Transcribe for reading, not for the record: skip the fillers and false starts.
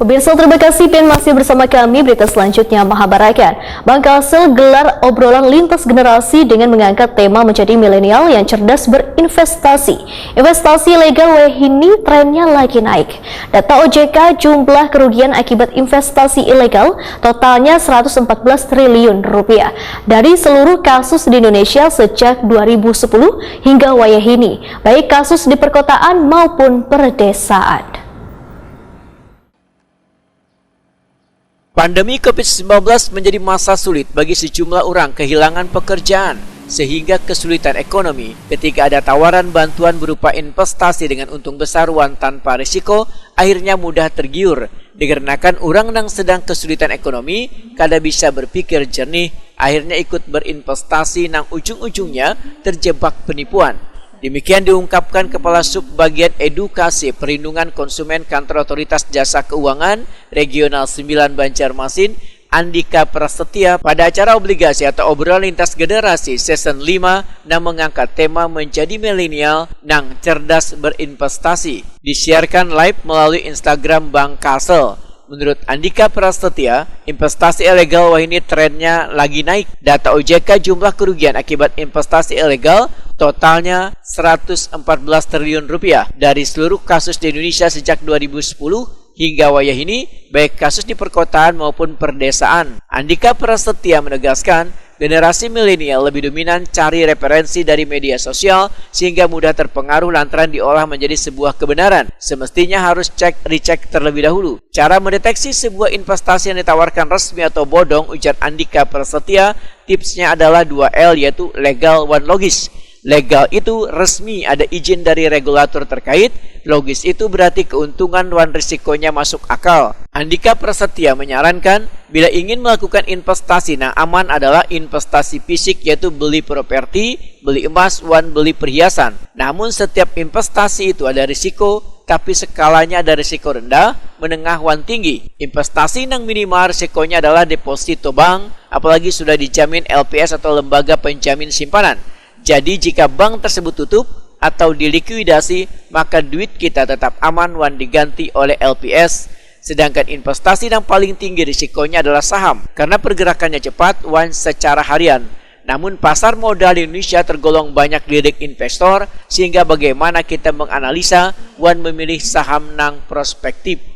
Pemirsa, terima kasih dan masih bersama kami. Berita selanjutnya Mahabarakan. Bank Kasel gelar obrolan lintas generasi dengan mengangkat tema menjadi milenial yang cerdas berinvestasi. Investasi legal ini trennya lagi naik. Data OJK, jumlah kerugian akibat investasi ilegal totalnya 114 triliun rupiah dari seluruh kasus di Indonesia sejak 2010 hingga wayahini, baik kasus di perkotaan maupun perdesaan. Pandemi COVID-19 menjadi masa sulit bagi sejumlah orang kehilangan pekerjaan, sehingga kesulitan ekonomi ketika ada tawaran bantuan berupa investasi dengan untung besar wan tanpa risiko, akhirnya mudah tergiur. Dikarenakan orang yang sedang kesulitan ekonomi, kada bisa berpikir jernih, akhirnya ikut berinvestasi nang ujung-ujungnya terjebak penipuan. Demikian diungkapkan Kepala Subbagian Edukasi Perlindungan Konsumen Kantor Otoritas Jasa Keuangan Regional 9 Banjarmasin, Andika Prasetya, pada acara obligasi atau obrolan lintas generasi season 5 yang mengangkat tema menjadi milenial nang cerdas berinvestasi. Disiarkan live melalui Instagram Bank Kasel. Menurut Andika Prasetya, investasi ilegal ini trennya lagi naik. Data OJK, jumlah kerugian akibat investasi ilegal totalnya 114 triliun rupiah dari seluruh kasus di Indonesia sejak 2010 hingga wayahini, baik kasus di perkotaan maupun perdesaan. Andika Prasetya menegaskan, generasi milenial lebih dominan cari referensi dari media sosial sehingga mudah terpengaruh lantaran diolah menjadi sebuah kebenaran. Semestinya harus recheck terlebih dahulu. Cara mendeteksi sebuah investasi yang ditawarkan resmi atau bodong, ujar Andika Prasetya, tipsnya adalah 2L, yaitu legal, one logis. Legal itu resmi, ada izin dari regulator terkait. Logis itu berarti keuntungan dan risikonya masuk akal. Andika Prasetya menyarankan, bila ingin melakukan investasi yang aman adalah investasi fisik, yaitu beli properti, beli emas, dan beli perhiasan. Namun setiap investasi itu ada risiko, tapi skalanya ada risiko rendah, menengah, dan tinggi. Investasi yang minimal risikonya adalah deposito bank, apalagi sudah dijamin LPS atau lembaga penjamin simpanan. Jadi jika bank tersebut tutup atau dilikuidasi, maka duit kita tetap aman wan diganti oleh LPS. Sedangkan investasi yang paling tinggi risikonya adalah saham, karena pergerakannya cepat wan secara harian. Namun pasar modal di Indonesia tergolong banyak lirik investor, sehingga bagaimana kita menganalisa wan memilih saham nang prospektif.